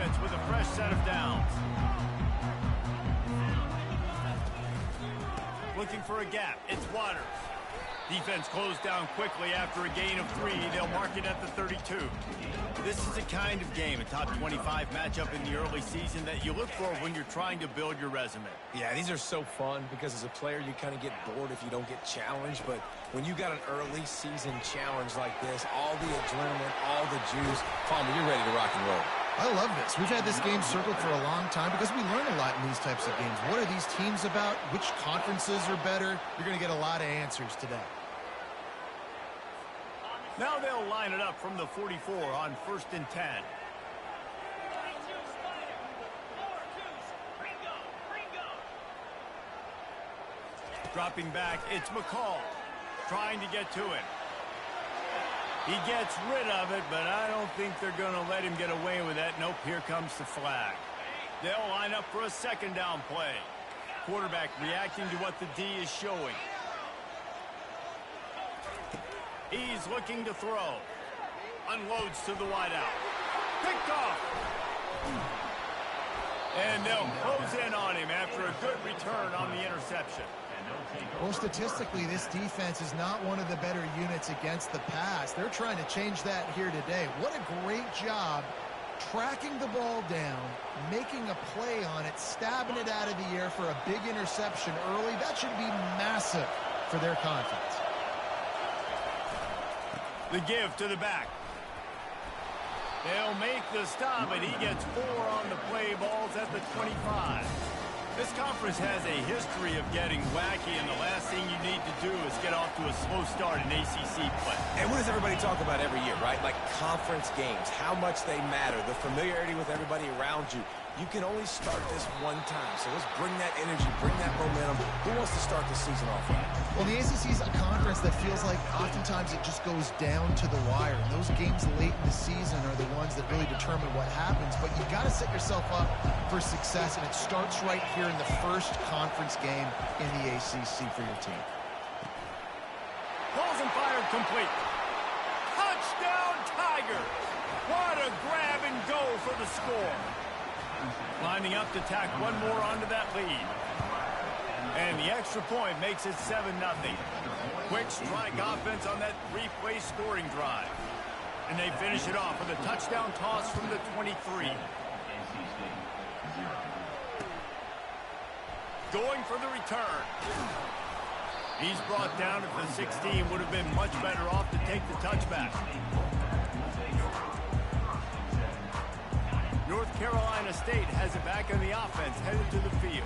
offense with a fresh set of downs. Looking for a gap. It's Waters. Defense closed down quickly after a gain of 3. They'll mark it at the 32. This is the kind of game, a top 25 matchup in the early season, that you look for when you're trying to build your resume. Yeah, these are so fun because as a player, you kind of get bored if you don't get challenged. But when you got an early season challenge like this, all the adrenaline, all the juice, Palmer, you're ready to rock and roll. I love this. We've had this game circled for a long time because we learn a lot in these types of games. What are these teams about? Which conferences are better? You're going to get a lot of answers today. Now they'll line it up from the 44 on 1st and 10. Dropping back, it's McCall trying to get to him. He gets rid of it, but I don't think they're going to let him get away with that. Nope, here comes the flag. They'll line up for a 2nd down play. Quarterback reacting to what the D is showing. He's looking to throw. Unloads to the wideout. Picked off. And they'll close in on him after a good return on the interception. Well, statistically, this defense is not one of the better units against the pass. They're trying to change that here today. What a great job tracking the ball down, making a play on it, stabbing it out of the air for a big interception early. That should be massive for their confidence. The give to the back. They'll make the stop, and he gets 4 on the play. Balls at the 25. This conference has a history of getting wacky, and the last thing you need to do is get off to a slow start in ACC play. And what does everybody talk about every year, right? Like conference games, how much they matter, the familiarity with everybody around you. You can only start this one time, so let's bring that energy, bring that momentum. Who wants to start the season off right? Well, the ACC is a conference that feels like oftentimes it just goes down to the wire. And those games late in the season are the ones that really determine what happens. But you've got to set yourself up for success, and it starts right here in the first conference game in the ACC for your team. Balls and fired complete. Touchdown Tigers! What a grab and go for the score. Lining up to tack one more onto that lead. And the extra point makes it 7-0. Quick strike offense on that 3-play scoring drive. And they finish it off with a touchdown toss from the 23. Going for the return. He's brought down at the 16. Would have been much better off to take the touchback. North Carolina State has it back on the offense, headed to the field.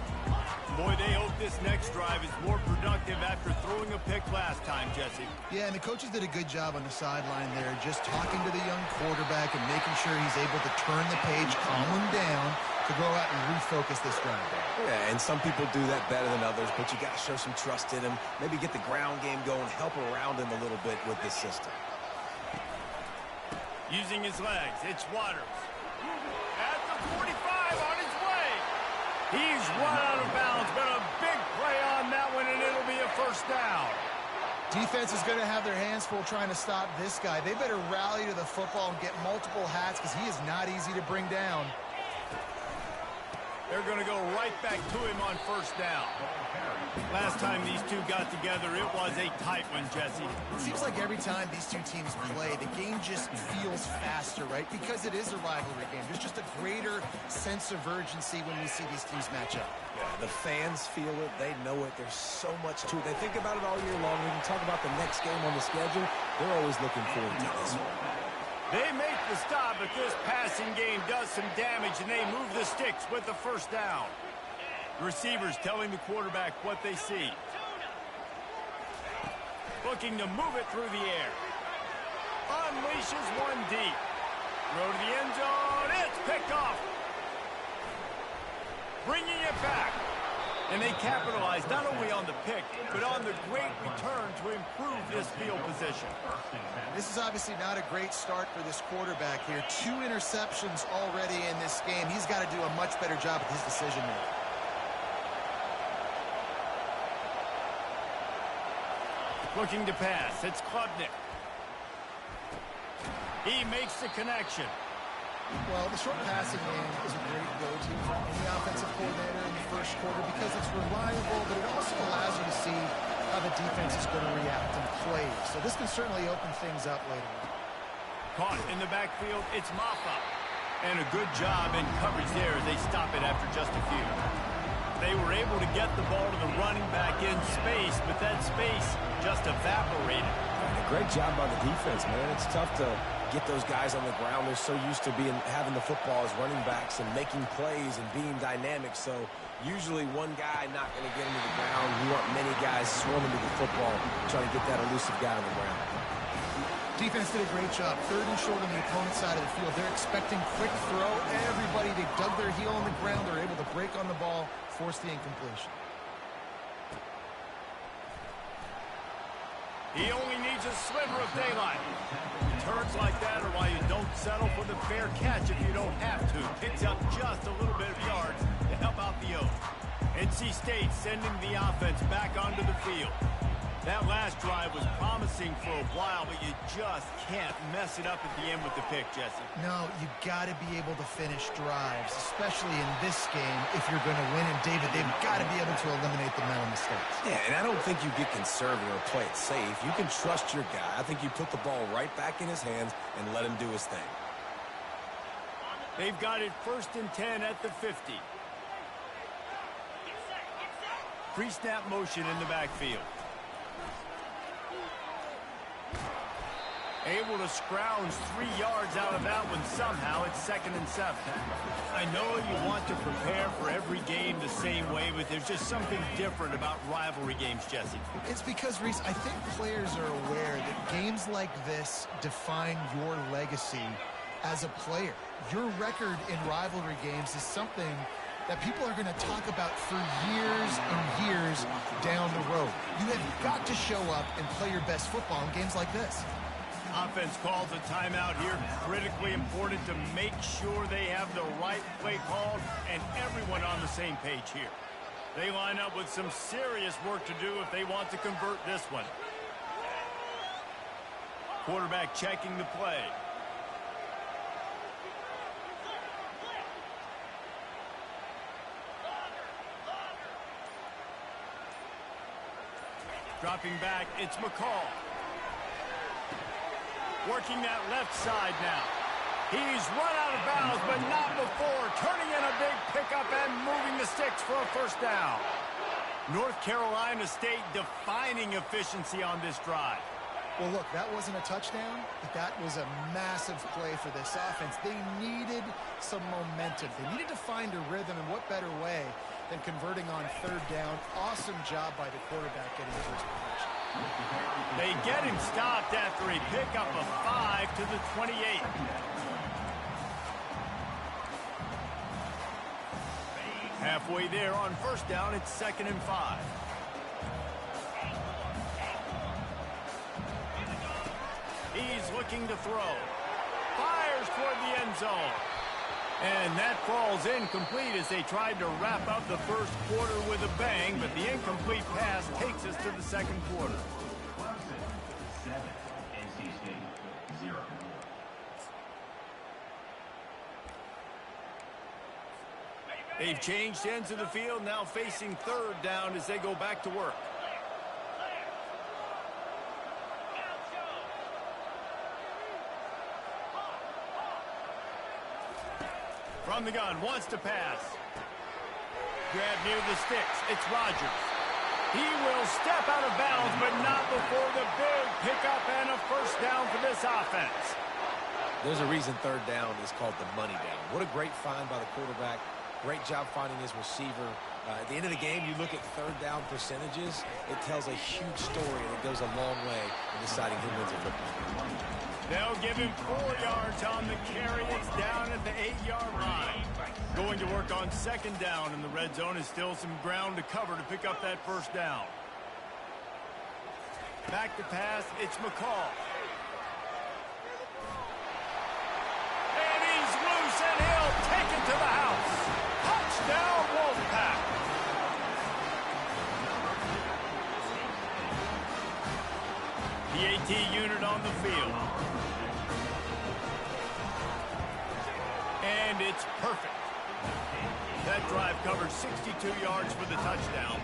Boy, they hope this next drive is more productive after throwing a pick last time, Jesse. Yeah, and the coaches did a good job on the sideline there, just talking to the young quarterback and making sure he's able to turn the page, calm him down, to go out and refocus this drive. Yeah, and some people do that better than others, but you got to show some trust in him. Maybe get the ground game going, help around him a little bit with this system. Using his legs, it's Waters. At the 45 on his way. He's run out of bounds, but a big play on that one, and it'll be a 1st down. Defense is going to have their hands full trying to stop this guy. They better rally to the football and get multiple hats because he is not easy to bring down. They're going to go right back to him on 1st down. Last time these two got together, it was a tight one, Jesse. It seems like every time these two teams play, the game just feels faster, right? Because it is a rivalry game. There's just a greater sense of urgency when we see these teams match up. Yeah, the fans feel it. They know it. There's so much to it. They think about it all year long. We can talk about the next game on the schedule. They're always looking forward to this one. They make the stop, but this passing game does some damage, and they move the sticks with the 1st down. Receivers telling the quarterback what they see. Looking to move it through the air. Unleashes one deep. Throw to the end zone. It's picked off. Bringing it back. And they capitalize not only on the pick, but on the great return to improve this field position. This is obviously not a great start for this quarterback here. 2 interceptions already in this game. He's got to do a much better job with his decision making. Looking to pass. It's Klubnik. He makes the connection. Well, the short passing game is a great go-to for any offensive coordinator in the first quarter because it's reliable, but it also allows you to see how the defense is going to react and play. So this can certainly open things up later on. Caught in the backfield, it's Maffa. And a good job in coverage there as they stop it after just a few. They were able to get the ball to the running back in space, but that space just evaporated. And a great job by the defense, man. It's tough to get those guys on the ground. They're so used to having the football as running backs and making plays and being dynamic. So usually one guy not going to get him to the ground. You want many guys swarming to the football, trying to get that elusive guy on the ground. Defense did a great job. 3rd and short on the opponent's side of the field. They're expecting quick throw. Everybody, they dug their heel on the ground. They're able to break on the ball, force the incompletion. He only needs a sliver of daylight. Turns like that are why you don't settle for the fair catch if you don't have to. Picks up just a little bit of yards to help out the Oaks. NC State sending the offense back onto the field. That last drive was promising for a while, but you just can't mess it up at the end with the pick, Jesse. No, you got to be able to finish drives, especially in this game if you're going to win. And, David, they've got to be able to eliminate the mental mistakes. Yeah, and I don't think you get conservative or play it safe. You can trust your guy. I think you put the ball right back in his hands and let him do his thing. They've got it 1st and 10 at the 50. Pre-snap motion in the backfield. Able to scrounge 3 yards out of that one somehow. It's 2nd and 7. I know you want to prepare for every game the same way, but there's just something different about rivalry games, Jesse. It's because, Reese, I think players are aware that games like this define your legacy as a player. Your record in rivalry games is something that people are going to talk about for years and years down the road. You have got to show up and play your best football in games like this. Offense calls a timeout here. Critically important to make sure they have the right play called and everyone on the same page here. They line up with some serious work to do if they want to convert this one. Quarterback checking the play. Dropping back, it's McCall. Working that left side now. He's run out of bounds, but not before. Turning in a big pickup and moving the sticks for a 1st down. North Carolina State defining efficiency on this drive. Well, look, that wasn't a touchdown, but that was a massive play for this offense. They needed some momentum. They needed to find a rhythm, and what better way than converting on 3rd down. Awesome job by the quarterback getting to his position. They get him stopped after a pickup of 5 to the 28. Halfway there on 1st down, it's 2nd and 5. He's looking to throw. Fires toward the end zone. And that falls incomplete as they tried to wrap up the 1st quarter with a bang, but the incomplete pass takes us to the 2nd quarter. They've changed ends of the field, now facing 3rd down as they go back to work. From the gun, wants to pass. Grab near the sticks. It's Rodgers. He will step out of bounds, but not before the big pickup and a 1st down for this offense. There's a reason 3rd down is called the money down. What a great find by the quarterback. Great job finding his receiver. At the end of the game, you look at 3rd down percentages. It tells a huge story, and it goes a long way in deciding who wins a football. They'll give him 4 yards on the carry. It's down at the 8-yard line. Going to work on 2nd down, and the red zone is still some ground to cover to pick up that 1st down. Back to pass, it's McCall. And he's loose, and he'll take it to the house. Touchdown, Wolfpack. The AT unit on the field. And it's perfect. That drive covered 62 yards for the touchdown,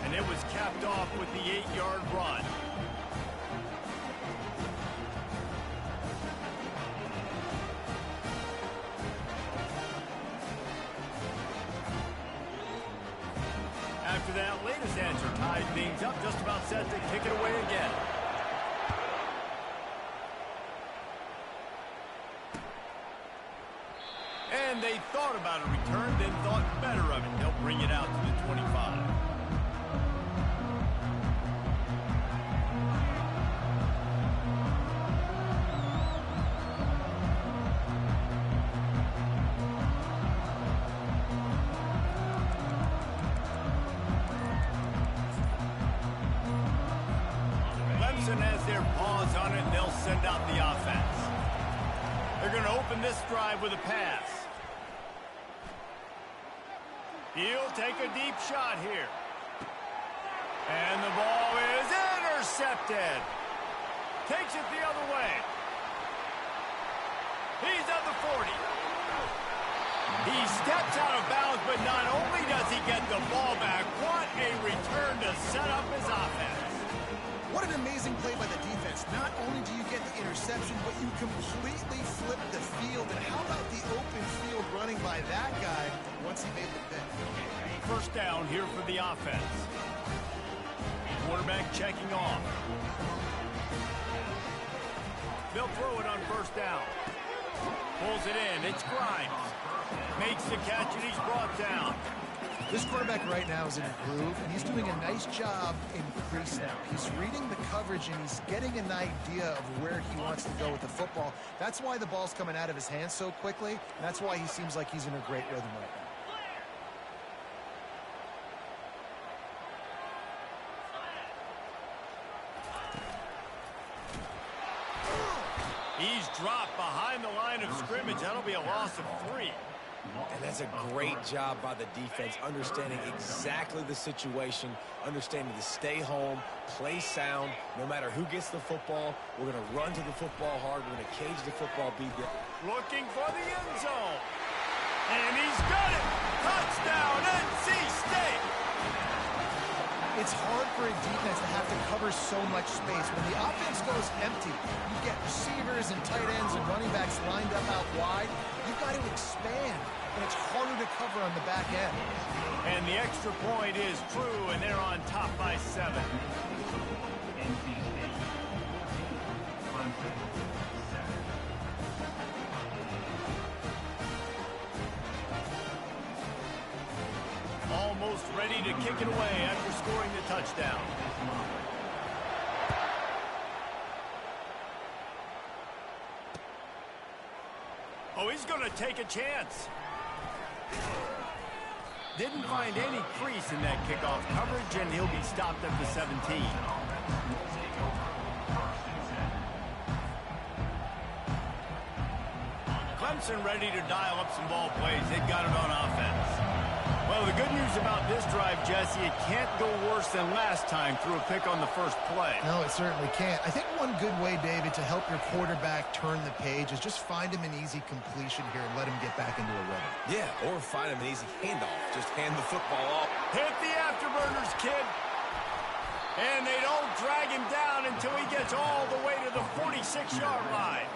and it was capped off with the 8-yard run. After that latest answer tied things up, just about set to kick it away again. And they thought about a return, then thought better of it. They'll bring it out to the 25. Clemson has their paws on it, and they'll send out the offense. They're going to open this drive with a pass. He'll take a deep shot here. And the ball is intercepted. Takes it the other way. He's at the 40. He steps out of bounds, but not only does he get the ball back, what a return to set up his offense. What an amazing play by the defense. Not only do you get the interception, but you completely flip the field. And how about the open field running by that guy once he made the pick? First down here for the offense. Quarterback checking off. They'll throw it on first down. Pulls it in. It's Grimes. Makes the catch, and he's brought down. This quarterback right now is in a groove, and he's doing a nice job in pre-snap. He's reading the coverage, and he's getting an idea of where he wants to go with the football. That's why the ball's coming out of his hands so quickly, and that's why he seems like he's in a great rhythm right now. He's dropped behind the line of scrimmage. That'll be a loss of 3. And that's a great job by the defense, understanding exactly the situation, understanding to stay home, play sound. No matter who gets the football, we're going to run to the football hard. We're going to cage the football, beat it. Looking for the end zone. And he's got it. Touchdown, NC State. It's hard for a defense to have to cover so much space. When the offense goes empty, you get receivers and tight ends and running backs lined up out wide. You've got to expand, and it's harder to cover on the back end. And the extra point is true, and they're on top by 7. Almost ready to kick it away after scoring the touchdown. Oh, he's going to take a chance. Didn't find any crease in that kickoff coverage, and he'll be stopped at the 17. Clemson ready to dial up some ball plays. They've got it on offense. Well, the good news about this drive, Jesse, it can't go worse than last time through a pick on the first play. No, it certainly can't. I think one good way, David, to help your quarterback turn the page is just find him an easy completion here and let him get back into a rhythm. Yeah, or find him an easy handoff. Just hand the football off. Hit the afterburners, kid. And they don't drag him down until he gets all the way to the 46-yard line.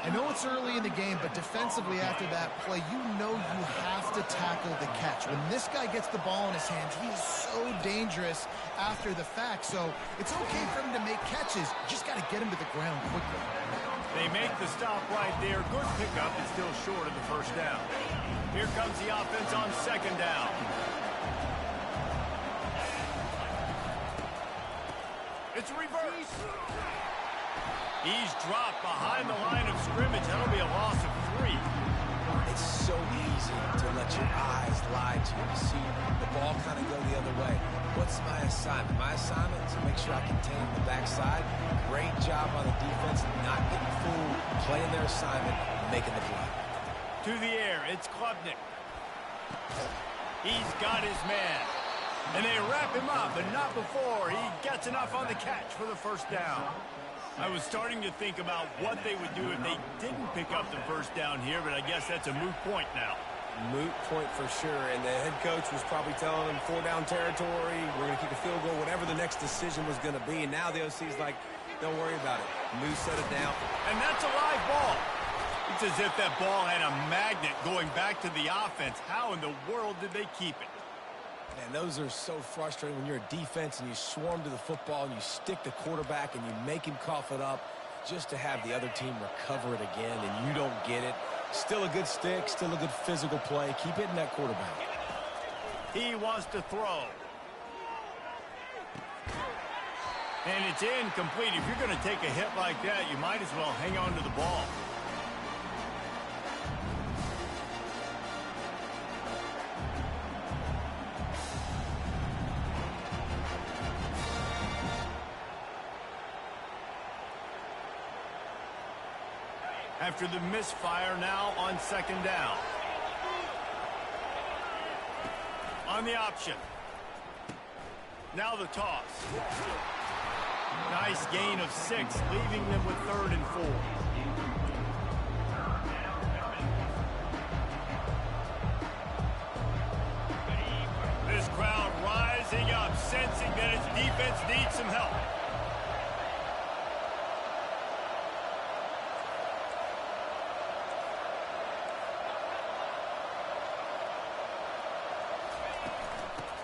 I know it's early in the game, but defensively after that play, you know you have to tackle the catch. When this guy gets the ball in his hands, he is so dangerous after the fact. So it's okay for him to make catches. You just got to get him to the ground quickly. They make the stop right there. Good pickup, and still short of the first down. Here comes the offense on second down. It's a reverse. He's dropped behind the line of scrimmage. That'll be a loss of 3. It's so easy to let your eyes lie to you. You see the ball kind of go the other way. What's my assignment? My assignment is to make sure I contain the backside. Great job on the defense, not getting fooled, playing their assignment, making the play. To the air, it's Klubnik. He's got his man. And they wrap him up, but not before he gets enough on the catch for the first down. I was starting to think about what they would do if they didn't pick up the first down here, but I guess that's a moot point now. Moot point for sure, and the head coach was probably telling them 4-down territory, we're going to kick a field goal, whatever the next decision was going to be, and now the OC's like, don't worry about it. Moose set it down. And that's a live ball. It's as if that ball had a magnet going back to the offense. How in the world did they keep it? And those are so frustrating when you're a defense and you swarm to the football and you stick the quarterback and you make him cough it up just to have the other team recover it again and you don't get it. Still a good stick, still a good physical play. Keep hitting that quarterback. He wants to throw. And it's incomplete. If you're going to take a hit like that, you might as well hang on to the ball. After the misfire, now on second down. On the option. Now the toss. Nice gain of 6, leaving them with 3rd and 4. This crowd rising up, sensing that its defense needs some help.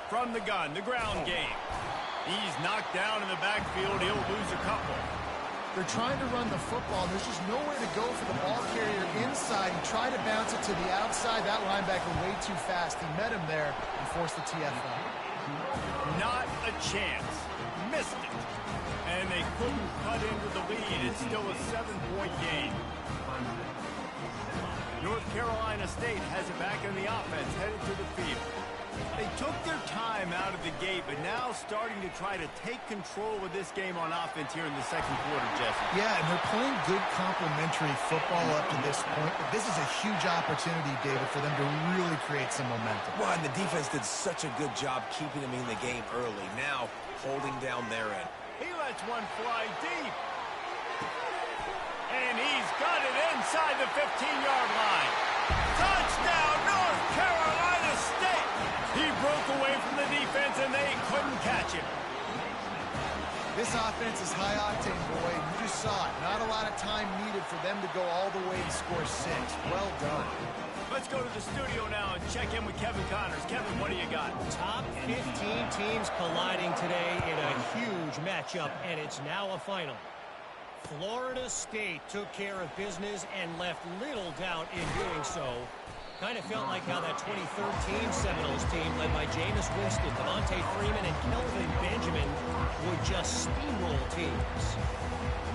From the gun, the ground game. He's knocked down in the backfield. He'll lose a couple. They're trying to run the football. There's just nowhere to go for the ball carrier inside. He tried to bounce it to the outside. That linebacker way too fast. He met him there and forced the TFL. Not a chance. Missed it. And they couldn't cut into the lead. It's still a 7-point game. North Carolina State has it back in the offense, headed to the field. They took their time out of the gate, but now starting to try to take control of this game on offense here in the second quarter, Jesse. Yeah, and they're playing good complementary football up to this point. But this is a huge opportunity, David, for them to really create some momentum. Well, and the defense did such a good job keeping them in the game early. Now, holding down their end. He lets one fly deep. And he's got it inside the 15-yard line. Touchdown, North Carolina State! He broke away from the defense, and they couldn't catch him. This offense is high octane, boy. You just saw it. Not a lot of time needed for them to go all the way and score 6. Well done. Let's go to the studio now and check in with Kevin Connors. Kevin, what do you got? Top 15 teams colliding today in a huge matchup, and it's now a final. Florida State took care of business and left little doubt in doing so. Kind of felt like how that 2013 Seminoles team led by Jameis Winston, Devontae Freeman, and Kelvin Benjamin would just steamroll teams.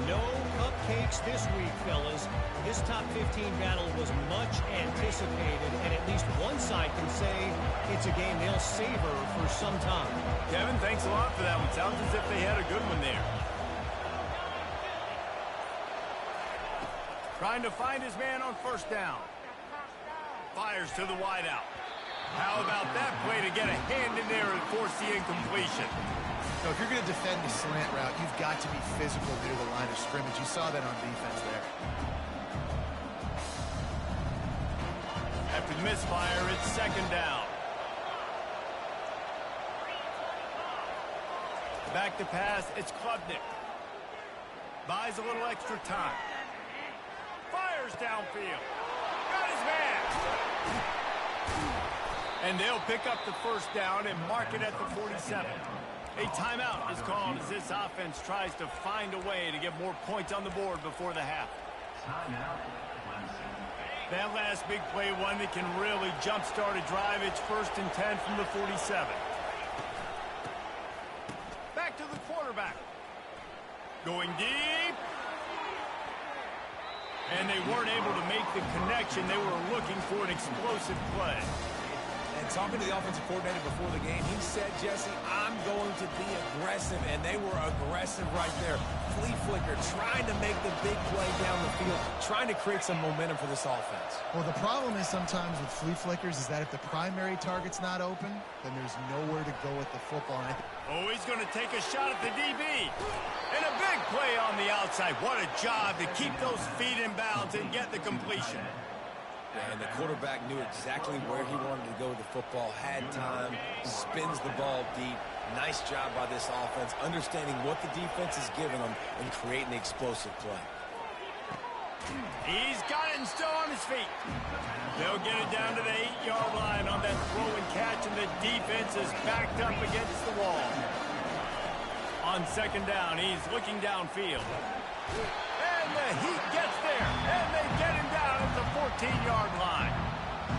No cupcakes this week, fellas. This top 15 battle was much anticipated, and at least one side can say it's a game they'll savor for some time. Kevin, thanks a lot for that one. Sounds as if they had a good one there. Trying to find his man on first down. Fires to the wideout. How about that play to get a hand in there and force the incompletion? So if you're going to defend the slant route, you've got to be physical near the line of scrimmage. You saw that on defense there. After the misfire, it's second down. Back to pass, it's Klubnik. Buys a little extra time. Fires downfield. Got his man. And they'll pick up the first down and mark it at the 47. A timeout is called as this offense tries to find a way to get more points on the board before the half. That last big play, one that can really jumpstart a drive. It's 1st and 10 from the 47. Back to the quarterback. Going deep. And they weren't able to make the connection. They were looking for an explosive play. And Talking to the offensive coordinator before the game, he said, Jesse, I'm going to be aggressive, and they were aggressive right there. Flea flicker, trying to make the big play down the field, trying to create some momentum for this offense. Well, the problem is sometimes with flea flickers is that if the primary target's not open, then there's nowhere to go with the football. Oh, he's going to take a shot at the DB. And a big play on the outside. What a job to keep those feet in bounds and get the completion. And the quarterback knew exactly where he wanted to go with the football, had time, spins the ball deep. Nice job by this offense, understanding what the defense is giving them and creating the explosive play. He's got it and still on his feet. They'll get it down to the 8-yard line on that throw and catch, and the defense is backed up against the wall. On second down, he's looking downfield. And the Heat gets there, and they get him down at the 14-yard line.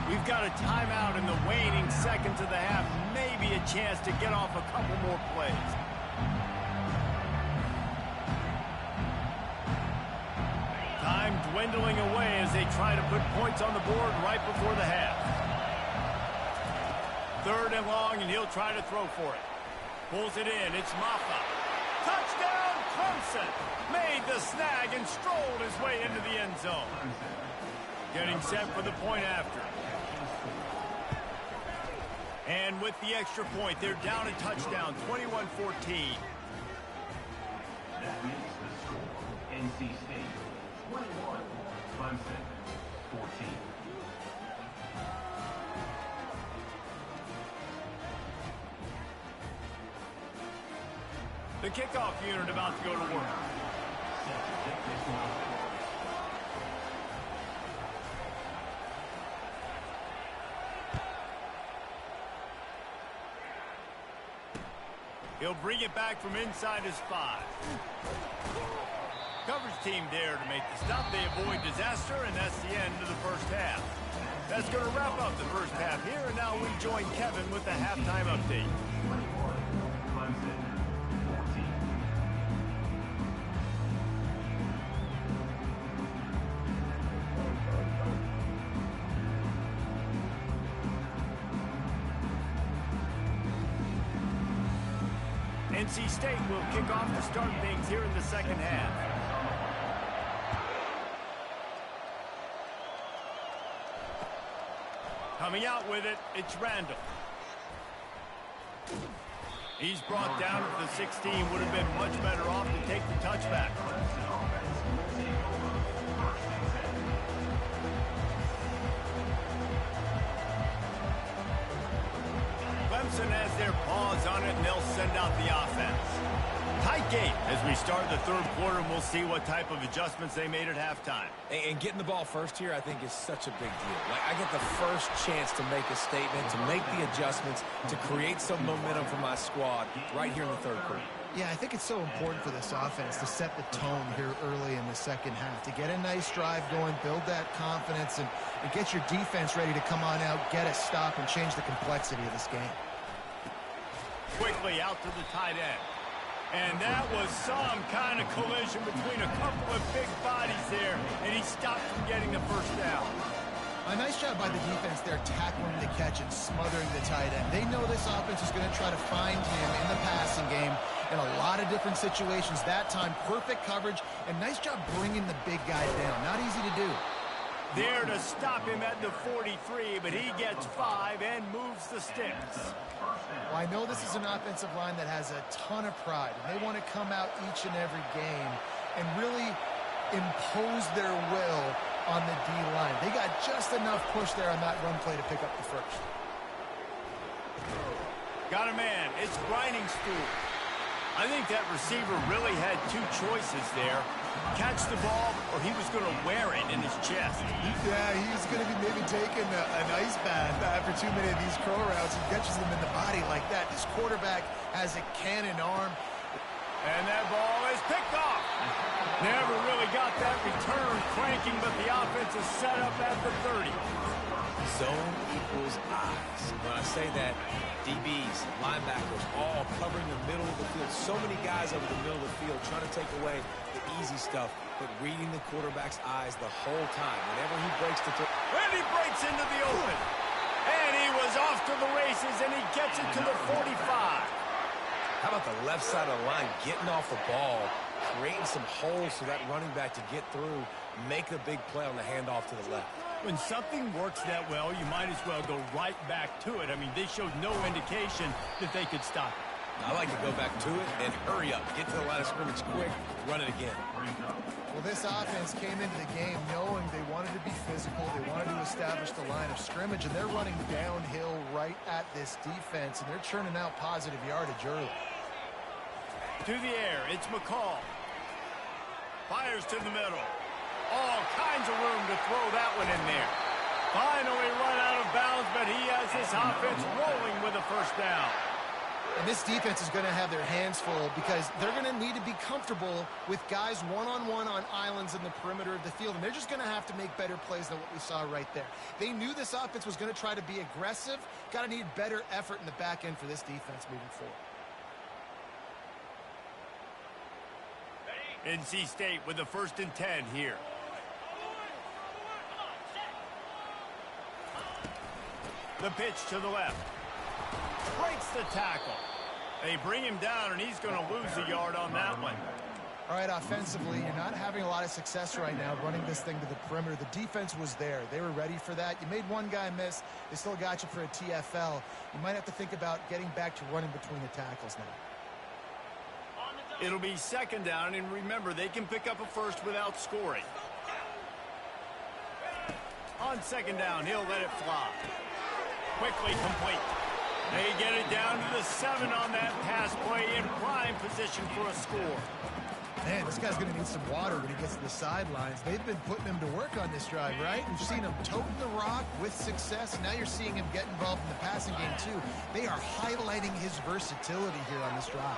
We've got a timeout in the waning seconds of the half, maybe a chance to get off a couple more plays. Time dwindling away as they try to put points on the board right before the half. Third and long, and he'll try to throw for it. Pulls it in. It's Maffa. Touchdown, Clemson. Made the snag and strolled his way into the end zone. Getting set for the point after. And with the extra point, they're down a touchdown, 21-14. That makes the score. NC State 21, Clemson 14. The kickoff unit about to go to work. He'll bring it back from inside his 5. Coverage team there to make the stop. They avoid disaster, and that's the end of the first half. That's going to wrap up the first half here, and now we join Kevin with the halftime update. 21, Clemson 14. NC State will kick off to start things here in the second half. Coming out with it, it's Randall. He's brought down at the 16. Would have been much better off to take the touchback. Clemson has their paws on it, and they'll send out the offense. Tight game as we start the third quarter, and we'll see what type of adjustments they made at halftime. And getting the ball first here, I think, is such a big deal. Like, I get the first chance to make a statement, to make the adjustments, to create some momentum for my squad right here in the third quarter. Yeah, I think it's so important for this offense to set the tone here early in the second half, to get a nice drive going, build that confidence, and get your defense ready to come on out, get a stop, and change the complexity of this game. Quickly out to the tight end. And that was some kind of collision between a couple of big bodies there, and he stopped from getting the first down. A nice job by the defense there, tackling the catch and smothering the tight end. They know this offense is going to try to find him in the passing game in a lot of different situations. That time, perfect coverage, and nice job bringing the big guy down. Not easy to do. There to stop him at the 43, but he gets 5 and moves the sticks. Well, I know this is an offensive line that has a ton of pride, and they want to come out each and every game and really impose their will on the D-line. They got just enough push there on that run play to pick up the first. Got a man. It's Briningstool. I think that receiver really had two choices there. Catch the ball, or he was going to wear it in his chest. Yeah, he's going to be maybe taking an ice bath after too many of these curl routes. He catches them in the body like that. This quarterback has a cannon arm. And that ball is picked off. Never really got that return cranking, but the offense is set up at the 30. Zone equals eyes. When I say that, DBs, linebackers, all covering the middle of the field. So many guys over the middle of the field trying to take away the easy stuff, but reading the quarterback's eyes the whole time. Whenever he breaks the throw. And he breaks into the open. And he was off to the races, and he gets it to the 45. How about the left side of the line getting off the ball, creating some holes for that running back to get through, make a big play on the handoff to the left. When something works that well, you might as well go right back to it. I mean, they showed no indication that they could stop it. I like to go back to it and hurry up. Get to the line of scrimmage quick, run it again. Well, this offense came into the game knowing they wanted to be physical. They wanted to establish the line of scrimmage, and they're running downhill right at this defense, and they're churning out positive yardage early. To the air, it's McCall. Fires to the middle. All kinds of room to throw that one in there. Finally run out of bounds, but he has this offense rolling with a first down. And this defense is going to have their hands full because they're going to need to be comfortable with guys one-on-one on islands in the perimeter of the field. And they're just going to have to make better plays than what we saw right there. They knew this offense was going to try to be aggressive. Got to need better effort in the back end for this defense moving forward. NC State with the 1st and 10 here. The pitch to the left. Breaks the tackle. They bring him down, and he's going to lose a yard on that one. All right, offensively, you're not having a lot of success right now running this thing to the perimeter. The defense was there. They were ready for that. You made one guy miss. They still got you for a TFL. You might have to think about getting back to running between the tackles now. It'll be 2nd down, and remember, they can pick up a first without scoring. On 2nd down, he'll let it fly. Quickly complete. They get it down to the 7 on that pass play in prime position for a score. Man, this guy's going to need some water when he gets to the sidelines. They've been putting him to work on this drive, right? We've seen him toting the rock with success. Now you're seeing him get involved in the passing game, too. They are highlighting his versatility here on this drive.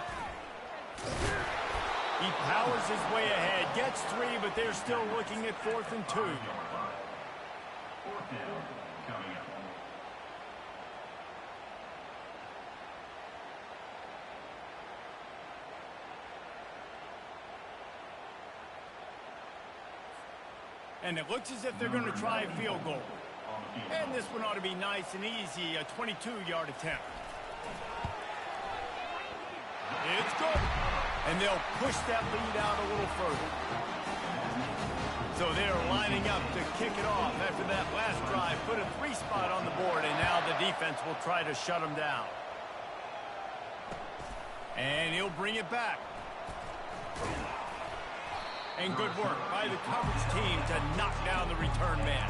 He powers his way ahead, gets 3, but they're still looking at 4th and 2. 4th down coming up. And it looks as if they're going to try a field goal. And this one ought to be nice and easy, a 22-yard attempt. It's good. And they'll push that lead out a little further. So they're lining up to kick it off after that last drive. Put a 3 spot on the board, and now the defense will try to shut them down. And he'll bring it back. And good work by the coverage team to knock down the return man.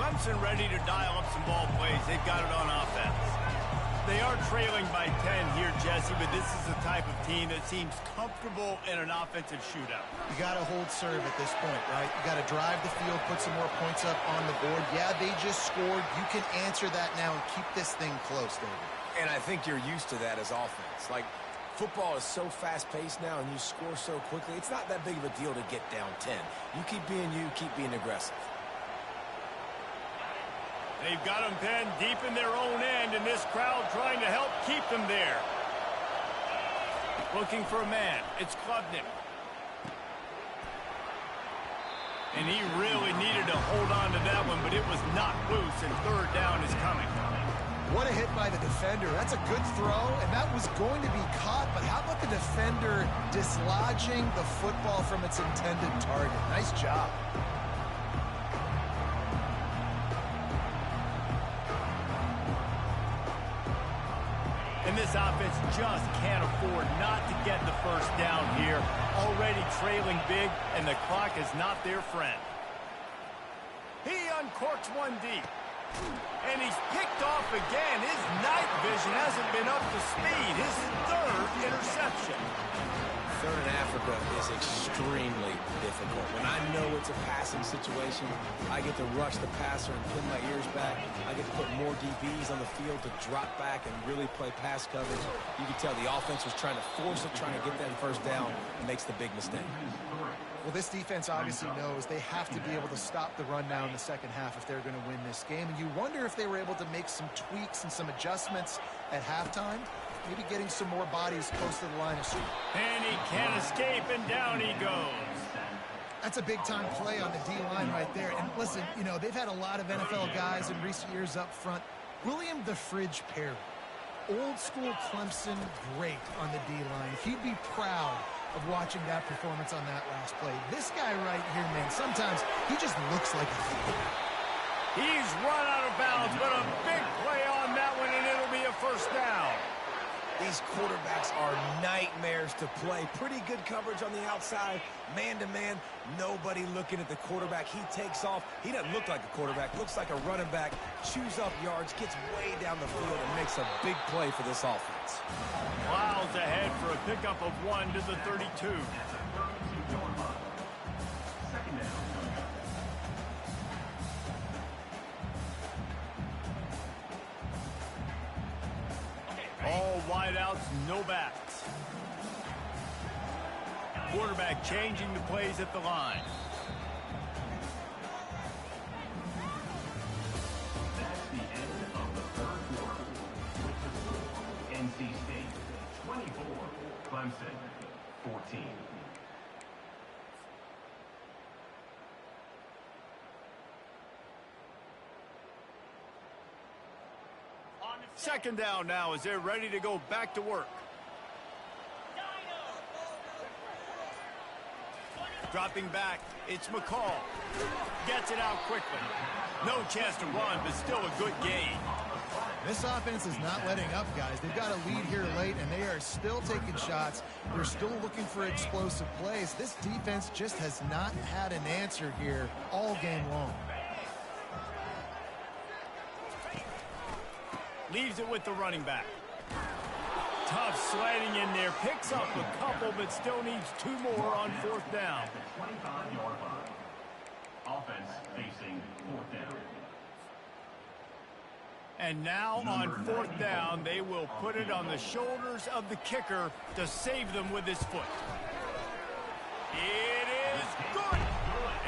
Clemson ready to dial up some ball plays. They've got it on offense. They are trailing by 10 here, Jesse, but this is the type of team that seems comfortable in an offensive shootout. You got to hold serve at this point, right? You got to drive the field, put some more points up on the board. Yeah, they just scored. You can answer that now and keep this thing close, David. And I think you're used to that as offense. Like, football is so fast-paced now, and you score so quickly, it's not that big of a deal to get down 10. You keep being aggressive. They've got them pinned deep in their own end, and this crowd trying to help keep them there. Looking for a man. It's Klubnik. And he really needed to hold on to that one, but it was knocked loose, and 3rd down is coming. What a hit by the defender. That's a good throw, and that was going to be caught, but how about the defender dislodging the football from its intended target? Nice job. And this offense just can't afford not to get the first down here. Already trailing big, and the clock is not their friend. He uncorks one deep. And he's picked off again. His night vision hasn't been up to speed. His 3rd interception. 3rd in Africa is extremely difficult. When I know it's a passing situation, I get to rush the passer and pin my ears back. I get to put more DBs on the field to drop back and really play pass coverage. You can tell the offense was trying to force it, trying to get that first down, and makes the big mistake. Well, this defense obviously knows they have to be able to stop the run now in the second half if they're going to win this game. And you wonder if they were able to make some tweaks and some adjustments at halftime, maybe getting some more bodies close to the line of scrimmage. And he can't escape, and down he goes. That's a big-time play on the D-line right there. And listen, you know, they've had a lot of NFL guys in recent years up front. William the Fridge Perry, old-school Clemson great on the D-line. He'd be proud of watching that performance on that last play. This guy right here, man, sometimes he just looks like a thief. He's run out of bounds, but a big play on that one, and it'll be a first down. These quarterbacks are nightmares to play. Pretty good coverage on the outside, man-to-man. Nobody looking at the quarterback. He takes off. He doesn't look like a quarterback. Looks like a running back. Chews up yards, gets way down the field, and makes a big play for this offense. Miles ahead for a pickup of 1 to the 32. That's a 32-yard line. Second down. All wideouts, no backs. Quarterback changing the plays at the line. That's the end of the third quarter. With the score, NC State 24, Clemson 14. Second down now as they're ready to go back to work. Dropping back, it's McCall. Gets it out quickly. No chance to run, but still a good gain. This offense is not letting up, guys. They've got a lead here late, and they are still taking shots. They're still looking for explosive plays. This defense just has not had an answer here all game long. Leaves it with the running back. Tough sliding in there. Picks up a couple, but still needs 2 more on 4th down. At the 25-yard line. Offense facing 4th down. And now on 4th down, they will put it on the shoulders of the kicker to save them with his foot. It is good!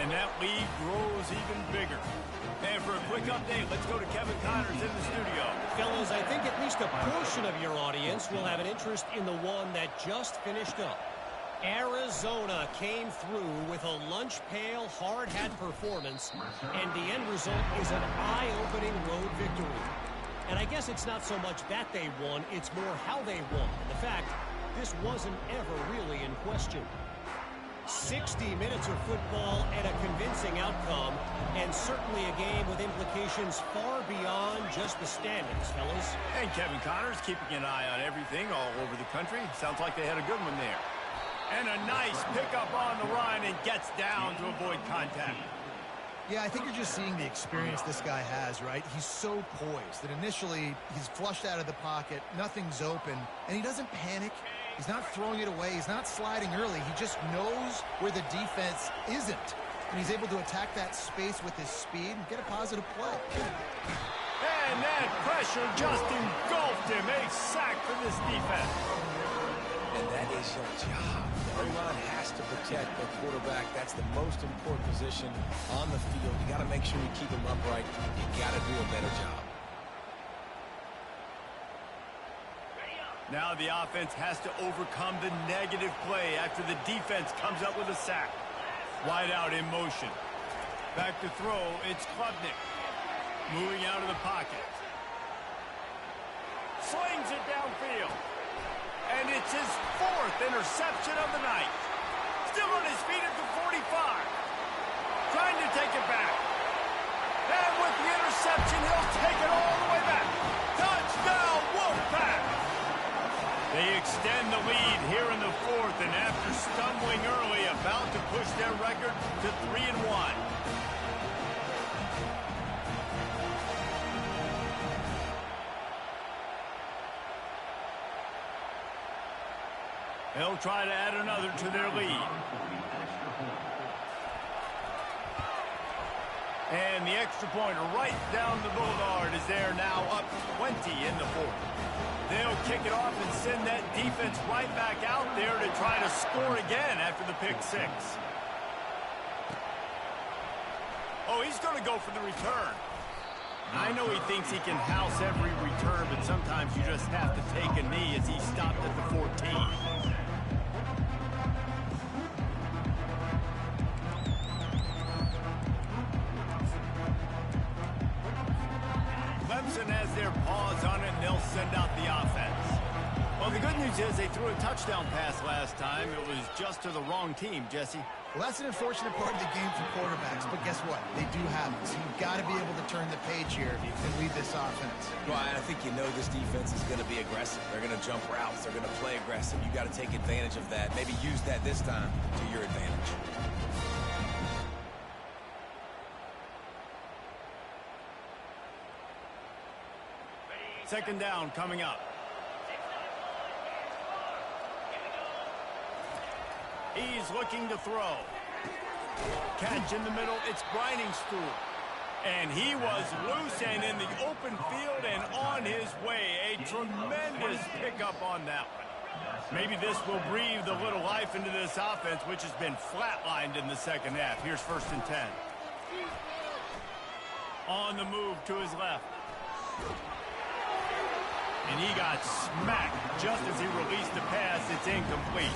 And that lead grows even bigger. And for a quick update, let's go to Kevin Connors in the studio. Fellas, I think at least a portion of your audience will have an interest in the one that just finished up. Arizona came through with a lunch pail, hard hat performance, and the end result is an eye-opening road victory. And I guess it's not so much that they won, it's more how they won. The fact, this wasn't ever really in question. 60 minutes of football and a convincing outcome, and certainly a game with implications far beyond just the standings, fellas. And Kevin Connors keeping an eye on everything all over the country. Sounds like they had a good one there. And a nice pickup on the run and gets down to avoid contact. Yeah, I think you're just seeing the experience this guy has, right? He's so poised that initially he's flushed out of the pocket, nothing's open, and he doesn't panic. He's not throwing it away. He's not sliding early. He just knows where the defense isn't. And he's able to attack that space with his speed and get a positive play. And that pressure just engulfed him. A sack for this defense. And that is your job. The O-line has to protect the quarterback. That's the most important position on the field. You got to make sure you keep him upright. You got to do a better job. Now the offense has to overcome the negative play after the defense comes up with a sack. Wide out in motion. Back to throw, it's Klubnik. Moving out of the pocket. Slings it downfield. And it's his 4th interception of the night. Still on his feet at the 45. Trying to take it back. And with the interception, he'll take it all the way back. Touchdown, Wolfpack! They extend the lead here in the 4th, and after stumbling early, about to push their record to 3-1. They'll try to add another to their lead. And the extra pointer right down the boulevard is there now up 20 in the 4th. They'll kick it off and send that defense right back out there to try to score again after the pick 6. Oh, he's going to go for the return. I know he thinks he can house every return, but sometimes you just have to take a knee as he stopped at the 14. Clemson has their paws on it, and they'll send out the offense. Well, the good news is they threw a touchdown pass last time. It was just to the wrong team, Jesse. Well, that's an unfortunate part of the game for quarterbacks, but guess what? They do have it, so you've got to be able to turn the page here and lead this offense. Well, I think you know this defense is going to be aggressive. They're going to jump routes. They're going to play aggressive. You got to take advantage of that. Maybe use that this time to your advantage. Second down coming up. He's looking to throw. Catch in the middle. It's Briningstool. And he was loose and in the open field and on his way. A tremendous pickup on that one. Maybe this will breathe a little life into this offense, which has been flatlined in the second half. Here's 1st and 10. On the move to his left. And he got smacked just as he released the pass. It's incomplete.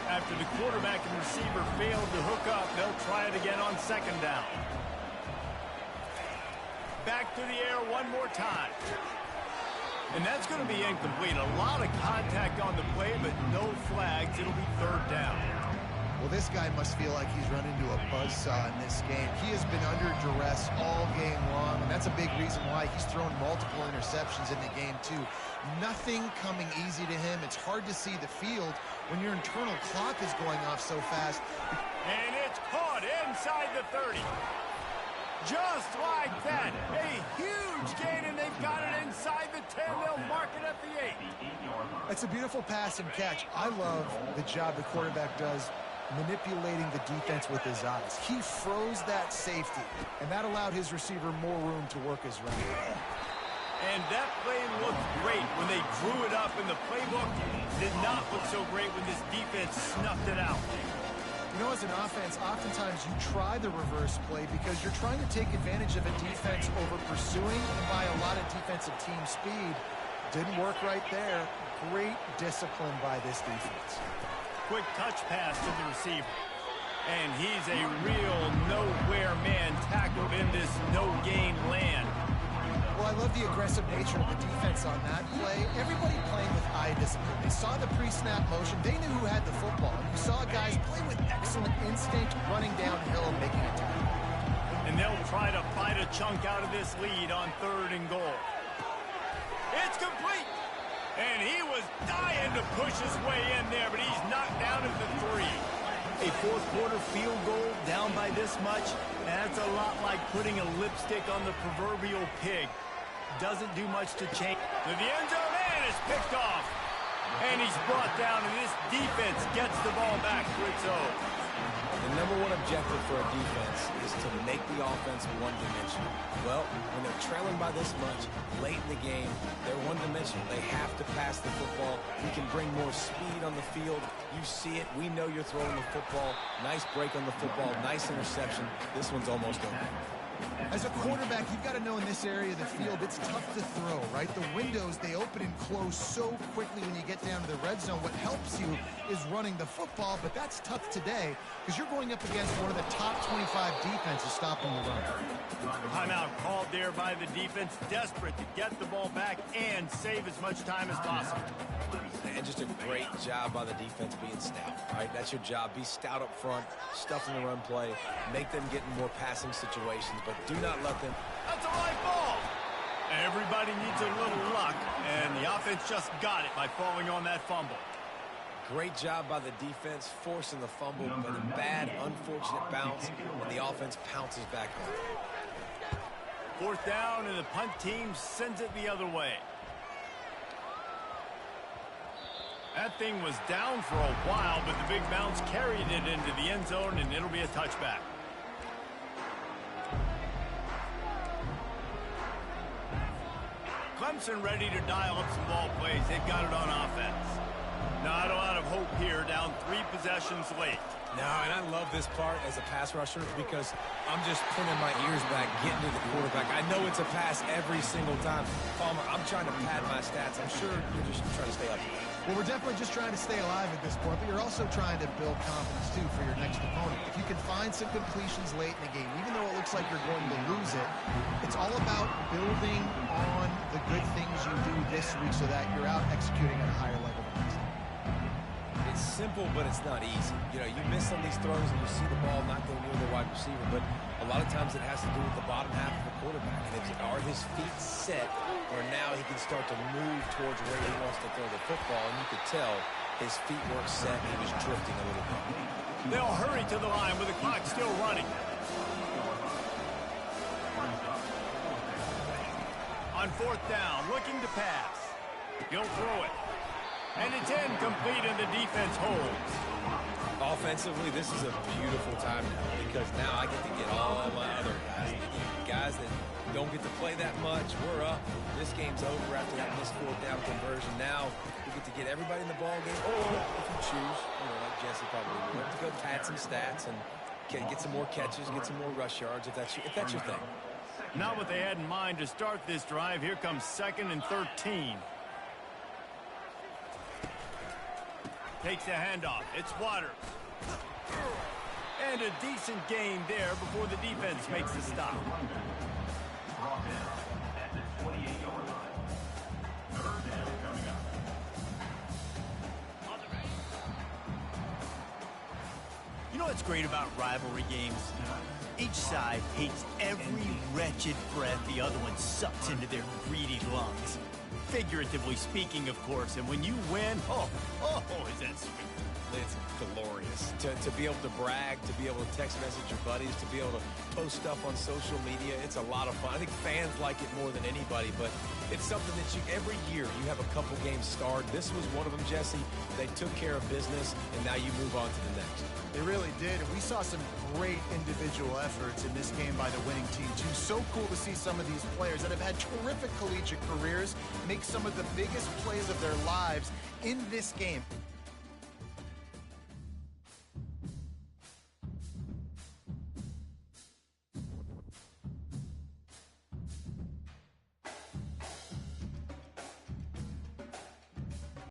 After the quarterback and receiver failed to hook up, they'll try it again on 2nd down. Back to the air one more time. And that's going to be incomplete. A lot of contact on the play, but no flags. It'll be 3rd down. Well, this guy must feel like he's run into a buzzsaw in this game. He has been under duress all game long, and that's a big reason why he's thrown multiple interceptions in the game, too. Nothing coming easy to him. It's hard to see the field when your internal clock is going off so fast. And it's caught inside the 30. Just like that. A huge gain, and they've got it inside the 10. They'll mark it at the 8. That's a beautiful pass and catch. I love the job the quarterback does manipulating the defense with his eyes. He froze that safety, and that allowed his receiver more room to work his route. And that play looked great when they drew it up, and the playbook did not look so great when this defense snuffed it out. You know, as an offense, oftentimes you try the reverse play because you're trying to take advantage of a defense over pursuing and by a lot of defensive team speed. Didn't work right there. Great discipline by this defense. Quick touch pass to the receiver. And he's a real nowhere man tackled in this no-gain land. Well, I love the aggressive nature of the defense on that play. Everybody playing with eye discipline. They saw the pre-snap motion. They knew who had the football. You saw guys play with excellent instinct, running downhill and making a tackle. And they'll try to fight a chunk out of this lead on 3rd and goal. It's complete. And he was dying to push his way in there, but he's knocked down at the 3. A 4th quarter field goal down by this much, that's a lot like putting a lipstick on the proverbial pig. Doesn't do much to change. To the end zone, and it's picked off. And he's brought down, and this defense gets the ball back to its own. The #1 objective for a defense is to make the offense one-dimensional. Well, when they're trailing by this much, late in the game, they're one-dimensional. They have to pass the football. We can bring more speed on the field. You see it. We know you're throwing the football. Nice break on the football. Nice interception. This one's almost over. As a quarterback, you've got to know in this area of the field, it's tough to throw, right? The windows, they open and close so quickly when you get down to the red zone. What helps you is running the football, but that's tough today because you're going up against one of the top 25 defenses stopping the run. Timeout called there by the defense, desperate to get the ball back and save as much time as possible. And just a great job by the defense being stout, right? That's your job. Be stout up front, stuff in the run play, make them get in more passing situations, but do not let them. That's a right ball. Everybody needs a little luck, and the offense just got it by falling on that fumble. Great job by the defense, forcing the fumble, but a bad, unfortunate bounce, and the offense pounces back on. 4th down, and the punt team sends it the other way. That thing was down for a while, but the big bounce carried it into the end zone, and it'll be a touchback. Clemson ready to dial up some ball plays. They've got it on offense. Not a lot of hope here, down 3 possessions late. No, and I love this part as a pass rusher because I'm just pulling my ears back, getting to the quarterback. I know it's a pass every single time. Palmer, I'm trying to pad my stats. I'm sure you're just trying to stay up here. Well, we're definitely just trying to stay alive at this point, but you're also trying to build confidence, too, for your next opponent. If you can find some completions late in the game, even though it looks like you're going to lose it, it's all about building on the good things you do this week so that you're out executing at a higher level than next time. It's simple, but it's not easy. You know, you miss some of these throws and you see the ball not go near the wide receiver, but a lot of times it has to do with the bottom half of the quarterback. And are his feet set where now he can start to move towards where he wants to throw the football? And you could tell his feet weren't set. He was drifting a little bit. They'll hurry to the line with the clock still running. On 4th down, looking to pass. He'll throw it. And it's incomplete, and the defense holds. Offensively, this is a beautiful time now because now I get to get all my other guys. Guys that don't get to play that much, we're up. This game's over after that missed 4th down conversion. Now we get to get everybody in the ball game, or if you choose, like Jesse probably would, to go pad some stats and get some more catches, get some more rush yards if that's your thing. Not what they had in mind to start this drive. Here comes 2nd and 13. Takes the handoff. It's Waters. And a decent gain there before the defense makes the stop. Brought down at the 28-yard line. 3rd down coming up. You know what's great about rivalry games? Each side hates every wretched breath the other one sucks into their greedy lungs. Figuratively speaking, of course, and when you win, oh, is that sweet. It's glorious. To be able to brag, to be able to text message your buddies, to be able to post stuff on social media, it's a lot of fun. I think fans like it more than anybody, but it's something that every year you have a couple games starred. This was one of them, Jesse. They took care of business, and now you move on to the next. They really did, and we saw some great individual efforts in this game by the winning team, too. So cool to see some of these players that have had terrific collegiate careers make some of the biggest plays of their lives in this game.